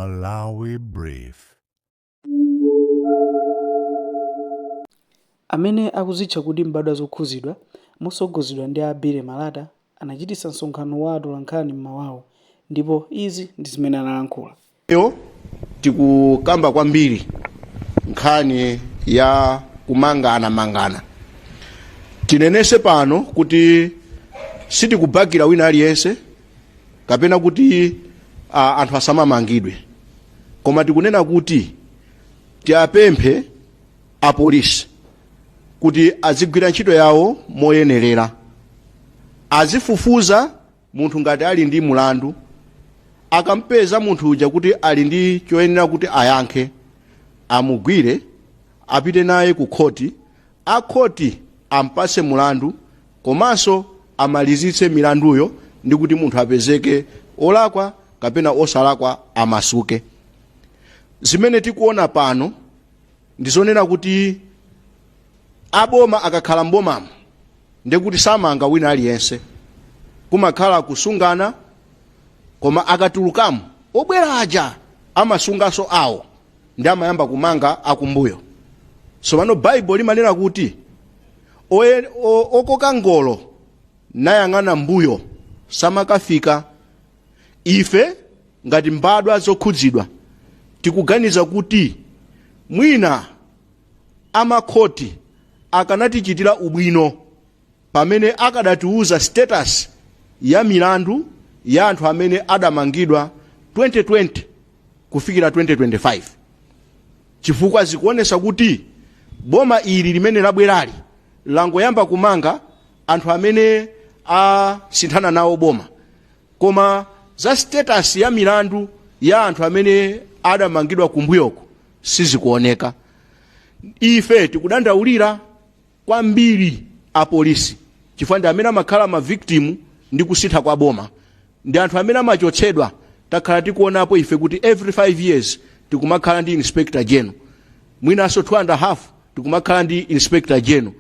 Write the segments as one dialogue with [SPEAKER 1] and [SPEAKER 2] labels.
[SPEAKER 1] Malawi Brief.
[SPEAKER 2] Amene akuzitcha kuti mbadwa zokhuzidwa mosogozedwa ndi Abire Malata anachititsa msonkhano wa atolankhani m'mawawo ndipo izi ndi zimene analankhula.
[SPEAKER 3] Tikukamba kwambiri nkhani ya kumangana. Tinenese pano kuti sitikubakira wina aliyense kapena kuti anthu asamamangidwe, koma tikunena kuti tiapemphe apolisi kuti azigwira ntchito yawo moyenerera, azifufuza munthu ngati ali ndi mulandu, akampeza munthu uja kuti ali ndi choyenera kuti ayankhe, amugwire apite naye ku khoti, akhoti ampase mulandu komanso amalizitse milanduyo ndi kuti munthu apezeke olakwa kapena osalakwa amasuke. Zimene tikuona pano ndizonena kuti aboma akakhala mbomamo ndekuti samanga wina aliyense, kumakhala kusungana, koma akatulukamo obwera aja amasungaso awo ndi amayamba kumanga akumbuyo. So pano Bible limanena kuti okoka ngolo nayang'ana mbuyo samakafika. Ife ngati mbadwa zokhudzidwa tikuganiza kuti mwina amakhoti akanatichitira ubwino pamene akadatiuza status ya milandu ya anthu amene adamangidwa 2020 kufikira 2025, chifukwa zikuonesa kuti boma ili limene labwerali langoyamba kumanga anthu amene asinthana nawo boma, koma za status ya milandu ya anthu amene adamangidwa kumbuyoko sizikuoneka. Ife tikudandaulira kwambiri apolisi chifukwa ndi amene amakhala ma victim ndi kusintha kwa boma, ndi anthu amene amachotsedwa. Takhala tikuonapo ife kuti every 5 years tikumakhala ndi inspector general, mwinaso 2.5 tikumakhala ndi inspector general,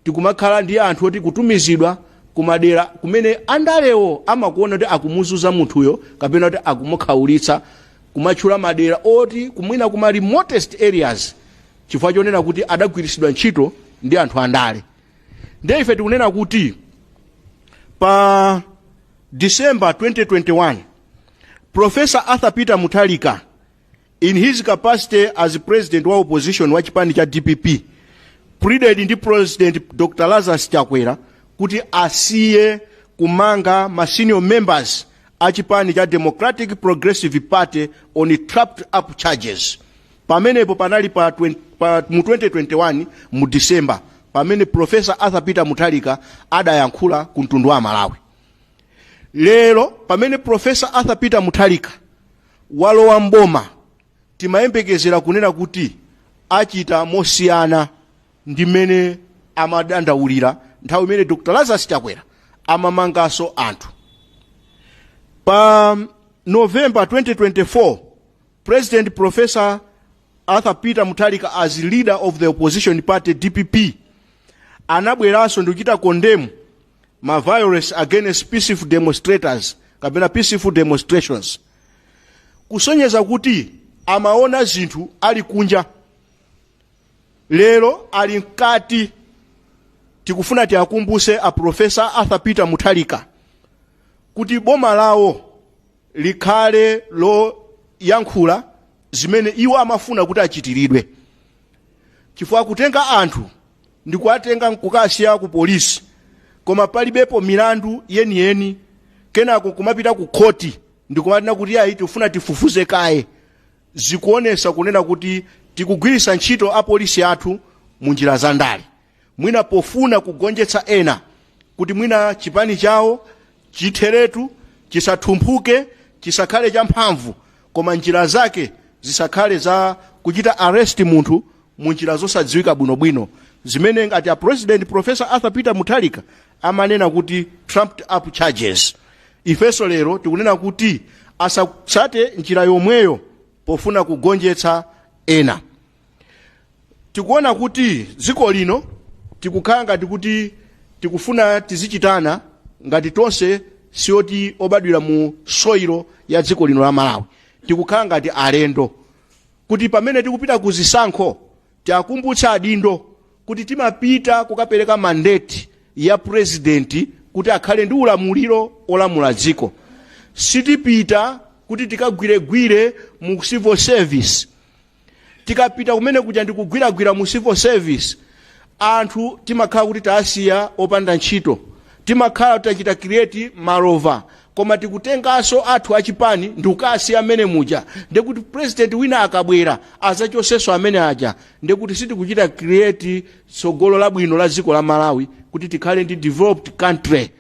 [SPEAKER 3] tikumakhala ndi anthu oti kutumizidwa kumadera kumene andalewo amakuona kuti akumuzuza munthuyo kapena kuti akumukhaulitsa, kumatchula madera oti kumwina kuma remotest areas chifukwa chonena kuti adagwirisidwa ntchito ndi anthu andale. Ndiye ife tikunena kuti pa December 2021 Professor Arthur Peter Mutharika, in his capacity as president wa opposition wa chipani cha DPP, pleaded ndi President Dr. Lazarus Chakwera kuti asiye kumanga ma senior members a chipani cha Democratic Progressive Party on trapped up charges. Pamenepo panali mu 2021 mu December, pamene Professor Arthur Peter Mutharika adayankhula ku mtundu wa Malawi. Lero pamene Professor Arthur Peter Mutharika walowa mboma, timayembekezera kunena kuti achita mosiyana ndi mmene amadandaulira nthawi imene Dr. Lazarus Chakwera amamangaso anthu. Pa November 2024, President Professor Arthur Peter Mutharika, as leader of the opposition party DPP, anabweraso ndikuchita condemn ma violence against peaceful demonstrators kapena peaceful demonstrations, kusonyeza kuti amaona zinthu ali kunja, lero ali mkati. Tikufuna tiakumbuse a Professor Arthur Peter Mutharika kuti boma lawo likhale lo yankhula zimene iwo amafuna kuti achitiridwe, chifukwa kutenga anthu ndi kuatenga nkukasiya ku polisi koma palibepo milandu yeniyeni, kenako kumapita ku khoti ndikumanena kuti ayi tifuna tifufuze kaye, zikuonesa kunena kuti tikugwiritsa ntchito apolisi athu munjira za ndale, mwina pofuna kugonjetsa ena kuti mwina chipani chawo chitheretu, chisathumphuke, chisakhale cha mphamvu, koma njira zake zisakhale za kuchita arrest munthu munjira zosadziwika bwinobwino, zimene ngati a President Professor Arthur Peter Mutharika amanena kuti trumped up charges. Ifeso lero tikunena kuti asatsate njira yomweyo pofuna kugonjetsa ena. Tikuona kuti dziko lino tikukhala ngati kuti tikufuna tizichitana ngati tonse sioti obadwira mu soilo ya dziko lino la Malawi. tikukhala ngati alendo, kuti pamene tikupita kuzisankho tiakumbutsa adindo kuti timapita kukapereka mandate ya president kuti akhale ndi ulamuliro olamula dziko. Sitipita kuti tikagwiregwire mu civil service. Tikapita kumene kuja ndikugwiragwira mu civil service, anthu timakhala kuti taasiya opanda ntchito, timakhala tutachita create malova, koma tikutenganso athu achipani ndikukasiya amene muja, ndekuti president wina akabwera azachoseso amene aja, ndekuti sitikuchita create tsogolo labwino la dziko la Malawi kuti tikhale ndi developed country.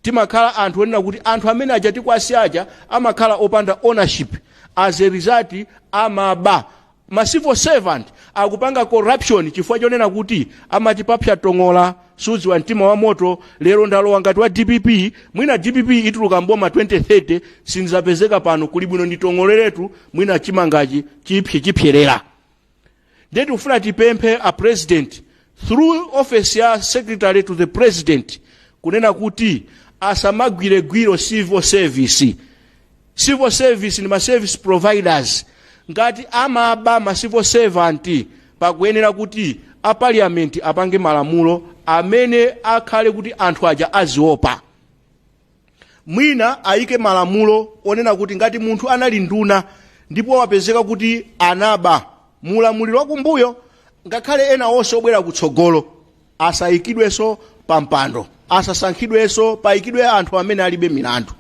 [SPEAKER 3] Timakhala anthu onena kuti anthu amene aja tikuasiya aja amakhala opanda ownership, as a result amaba. Ma civil servant akupanga corruption chifukwa chonena kuti amatipapsha tongola suzi wa mtima wa moto, lero ndalowa ngati wa DPP, mwina DPP ituluka mboma 2030 sinzapezeka pano kuli bwino nditongoleretu mwina chimangaji chipyerera. Ndeti ufuna tipemphe a president through office ya secretary to the president kunena kuti asamagwiregwiro civil service. Civil service ni ma service providers. Ngati amaba ma civil servant pakuyenera kuti a parliament apange malamulo amene akhale kuti anthu aja aziopa. Mwina aike malamulo onena kuti ngati munthu anali nduna ndipo wapezeka kuti anaba, mulamuliro wakumbuyo ngakhale ena onse obwera kutsogolo asayikidweso pampando, asasankhidweso paikidwe anthu amene alibe milandu.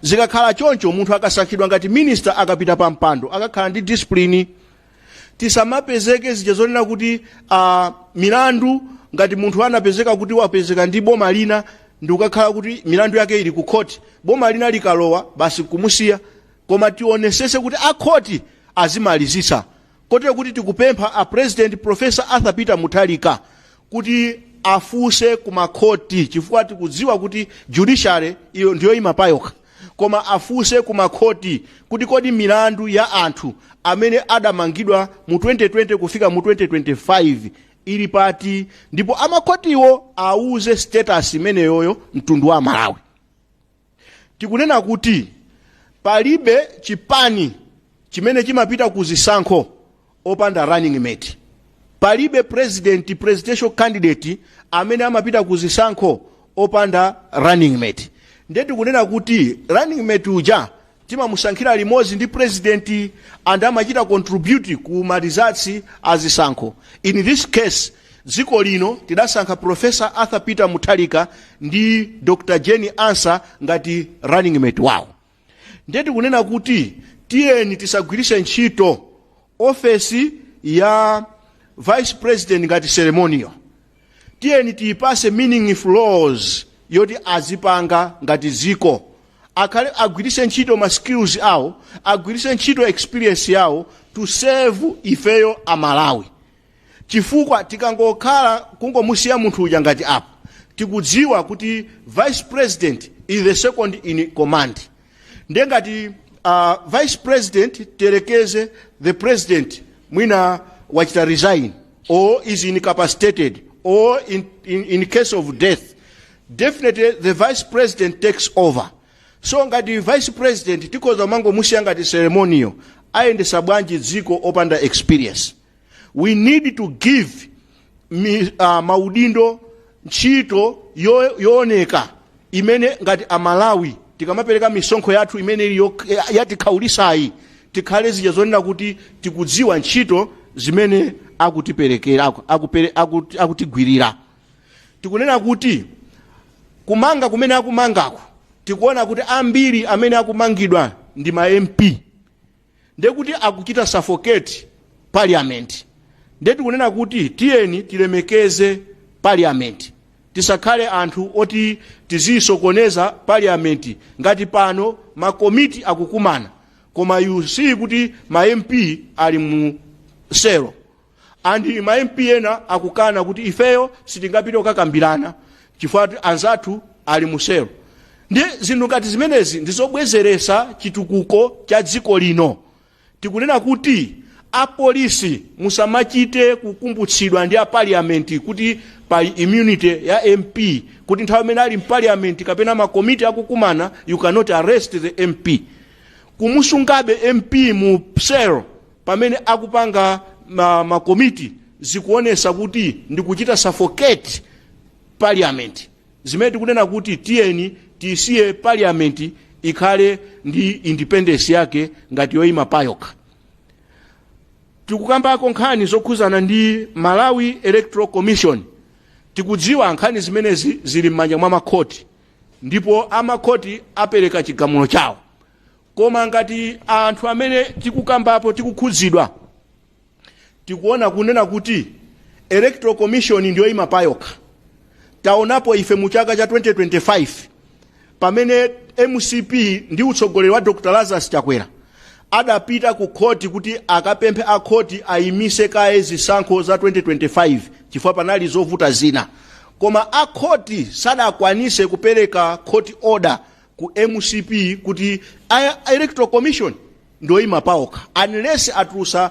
[SPEAKER 3] Zikakhala choncho munthu akasankhidwa ngati minister akapita pampando akakhala ndi discipline. Tisamapezeke zija zonena kuti milandu ngati munthu anapezeka kuti wapezeka ndi boma lina ndikukakhala kuti milandu yake ili ku court, boma lina likalowa basi kumusiya, koma tionesese kuti akhoti azimalizisa. Kotero kuti tikupempha a president Professor Arthur Peter Mutharika kuti afuse kumakhoti, chifukwa tikudziwa kuti judiciary iyo ndiyo imapayoka, koma afuse kumakhoti kuti kodi milandu ya anthu amene adamangidwa mu 2020 kufika mu 2025 ili pati, ndipo amakhotiwo auze status imeneyoyo mtundu wa Malawi. Tikunena kuti palibe chipani chimene chimapita kuzisankho opanda running mate. Palibe presidential candidate amene amapita kuzisankho opanda running mate. Ndeti kunena kuti running mate uja timamusankhira limodzi ndi president and amachita contribute ku ma results azisankho. In this case dziko lino tidasankha Professor Arthur Peter Mutharika ndi Dr. Jenny Ansah ngati running mate wawo. Ndeti kunena kuti tiyeni tisagwirise ntchito office ya vice president ngati ceremonial. Tiyeni tiyipase meaningful laws yoti azipanga ngati ziko, akhale agwirise ntchito ma skills awo, agwirise ntchito experience yawo to serve ifeyo Amalawi. Chifukwa tikangokhala kungomusiya munthu uja ngati apo, tikudziwa kuti vice president is the second in command. Ndengati vice president terekeze the president mwina wachita resign or is incapacitated or in case of death, definitely the vice president takes over. So ngati vice president tikoza mango musiya ngati ceremonial ayendesa bwanji dziko opanda experience. We need to give maudindo ntchito yooneka imene ngati Amalawi tikamapereka misonkho yathu imene yatikaulisayi tikhale zija zonena kuti tikudziwa ntchito zimene akutiperekera akutigwirira. Tikunena kuti kumanga kumene akumangako tikuona kuti ambiri amene akumangidwa ndi ma MP, ndekuti akuchita suffocate parliament. Ndeti kunena kuti tiyeni tilemekeze parliament, tisakhale anthu oti tizisokoneza parliament ngati pano makomiti akukumana koma you see kuti ma MP ali mu selo andi ma MP ena akukana kuti ifeyo sitingapita kukakambirana chifukwa anzathu ali mu selo. Ndi zinthu ngati zimenezi ndizobwezeresa chitukuko cha dziko lino. Tikunena kuti apolisi musamachite kukumbutsidwa ndi a parliament kuti pali immunity ya MP, kuti nthawi imene ali parliament kapena makomiti akukumana you cannot arrest the MP. kumusungabe MP mu cell pamene akupanga makomiti zikuonesa kuti ndikuchita suffocate parliament. Zimene tikunena kuti tiyeni tisiye parliament ikhale ndi independence yake ngati yoyima payokha. Tikukambako nkhani zokhuzana ndi Malawi Electoral Commission. Tikudziwa nkhani zimenezi zili m'manja mwa makhoti, ndipo amakhoti apereka chigamulo chawo. Koma ngati anthu amene tikukambapo tikukhudzidwa tikuona kunena kuti Electoral Commission ndiyo ima payokha. Taonapo ife mu chaka cha 2025 pamene MCP ndi utsogoleri wa Dr. Lazarus Chakwera adapita ku khoti kuti akapemphe akhoti ayimise kaye zisankho za 2025 chifukwa panali zovuta zina. Koma akhoti sadakwanise kupereka court order ku MCP kuti Electoral Commission ndo ima payokha unless atulusa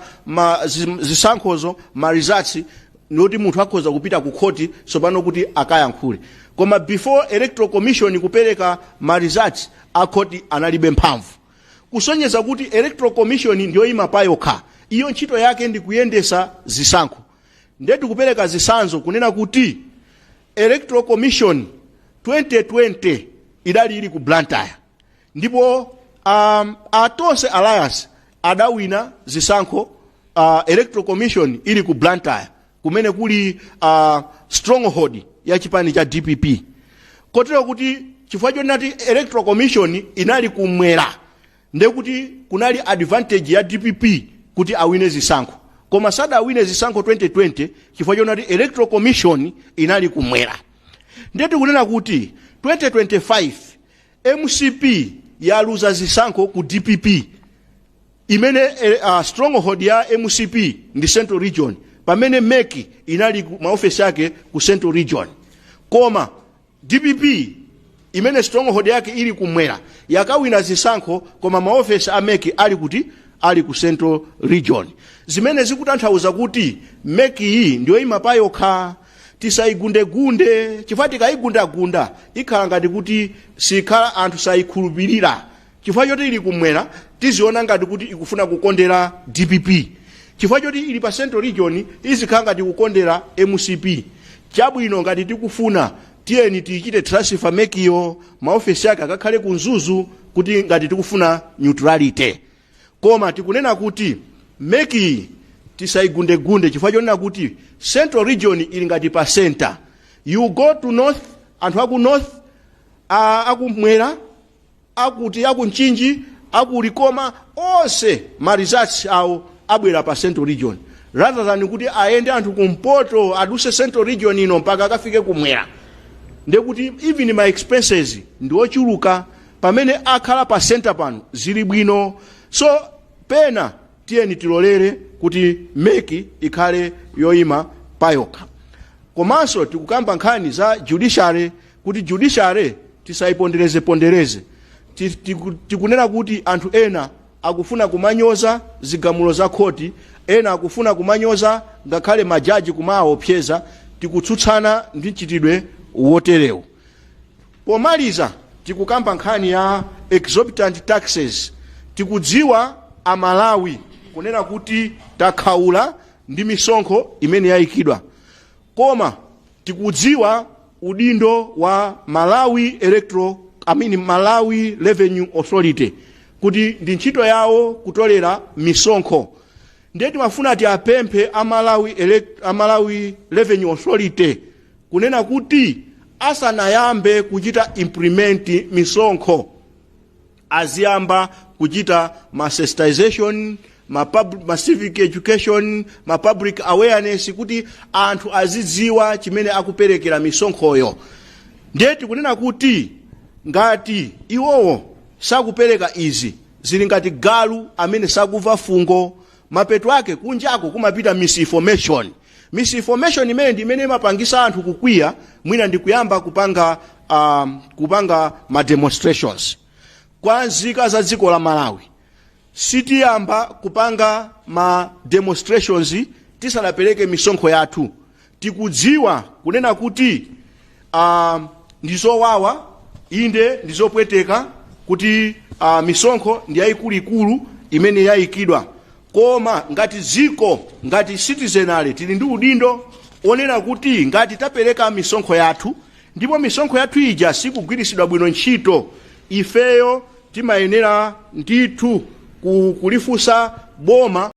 [SPEAKER 3] zisankhozo ma results noti munthu akhoza kupita ku khoti sopano kuti akayankhule. Koma before Electoral Commission kupereka ma results akhoti analibe mphamvu. Kusonyeza kuti Electoral Commission ndiyo ima payokha. Iyo ntchito yake ndi kuyendesa zisankho. Ndetu kupereka zisanzo kunena kuti Electoral Commission 2020 idali ili ku Blantyre. Ndipo Atonse Alliance adawina zisankho Electoral Commission ili ku Blantyre kumene kuli stronghold ya chipani cha DPP. Kotero kuti chifukwa chonati Electoral Commission inali kumwera ndekuti kunali advantage ya DPP kuti awine zisankho. Koma sada awine zisankho 2020 chifukwa chonati Electoral Commission inali kumwera. Ndetu kunena kuti 2025 MCP yaluza zisankho ku DPP imene stronghold ya MCP ndi Central Region pamene MEC inali maofisi yake ku Central Region. Koma DPP imene stronghold yake ili kumwera yakawina zisankho koma maofisi a MEC ali kuti ali ku Central Region. Zimene zikutanthauza kuti MEC iyi ndiyo ima payokha. Tisaigundegunde chifukwa tikayigundagunda ikhala ngati kuti sikhala anthu sayikhulupirira. Chifukwa choti ili kumwera tiziona ngati kuti ikufuna kukondera DPP. Chifukwa choti ili pa Central Region izikhala ngati kukondera MCP. Chabwino ngati tikufuna tiyeni tichite transfer MEC yo maofisi yake akakhale kunzuzu kuti ngati tikufuna neutrality. Koma tikunena kuti MEC tisaigundegunde chifukwa chonena kuti Central Region ili ngati pa center. You go to north, anthu aku north akumwera akuti akunchinji akulikoma onse ma results awo abwera pa Central Region rather than kuti aende anthu kumpoto aduse Central Region ino mpaka akafike kumwera. Ndekuti even my expenses ndiochuluka pamene akhala pa center pano zili bwino. So pena tiyeni tilolere kuti MEC ikhale yoyima payokha. Komanso tikukamba nkhani za judiciary kuti judiciary tisaipondereze. Tikunena kuti anthu ena akufuna kumanyoza zigamulo za khoti, ena akufuna kumanyoza ngakhale majaji kumaopseza. Tikutsutsana ndi chitidwe woterewo. Pomaliza tikukamba nkhani ya exorbitant taxes. Tikudziwa Amalawi kunena kuti takhaula ndi misonkho imene yayikidwa. Koma tikudziwa udindo wa Malawi Malawi Revenue Authority kuti ndi ntchito yawo kutolera misonkho. Ndiye timafuna ati apemphe Malawi Revenue Authority kunena kuti asanayambe kuchita implement misonkho aziyamba kuchita ma sensitization, ma civic education, ma public awareness kuti anthu azidziwa chimene akuperekera misonkhoyo. Ndiye tikunena kuti ngati iwowo sakupereka izi zili ngati galu amene sakuva fungo, mapeto ake kunjako kumapita misinformation. Misinformation imene ndi imene imapangisa anthu kukwiya mwina ndi kuyamba kupanga ma demonstrations. Kwa nzika za dziko la Malawi sitiyamba kupanga ma demonstrations tisanapereke misonkho yathu. Tikudziwa kunena kuti ndizowawa inde ndizopweteka kuti misonkho ndi yayikuluikulu imene yayikidwa, koma ngati ziko ngati citizenale tili ndi udindo onena kuti ngati tapereka misonkho yathu ndipo misonkho yathu ija sikugwiritsidwa bwino ntchito, ifeyo timayenera ndithu kulifunsa boma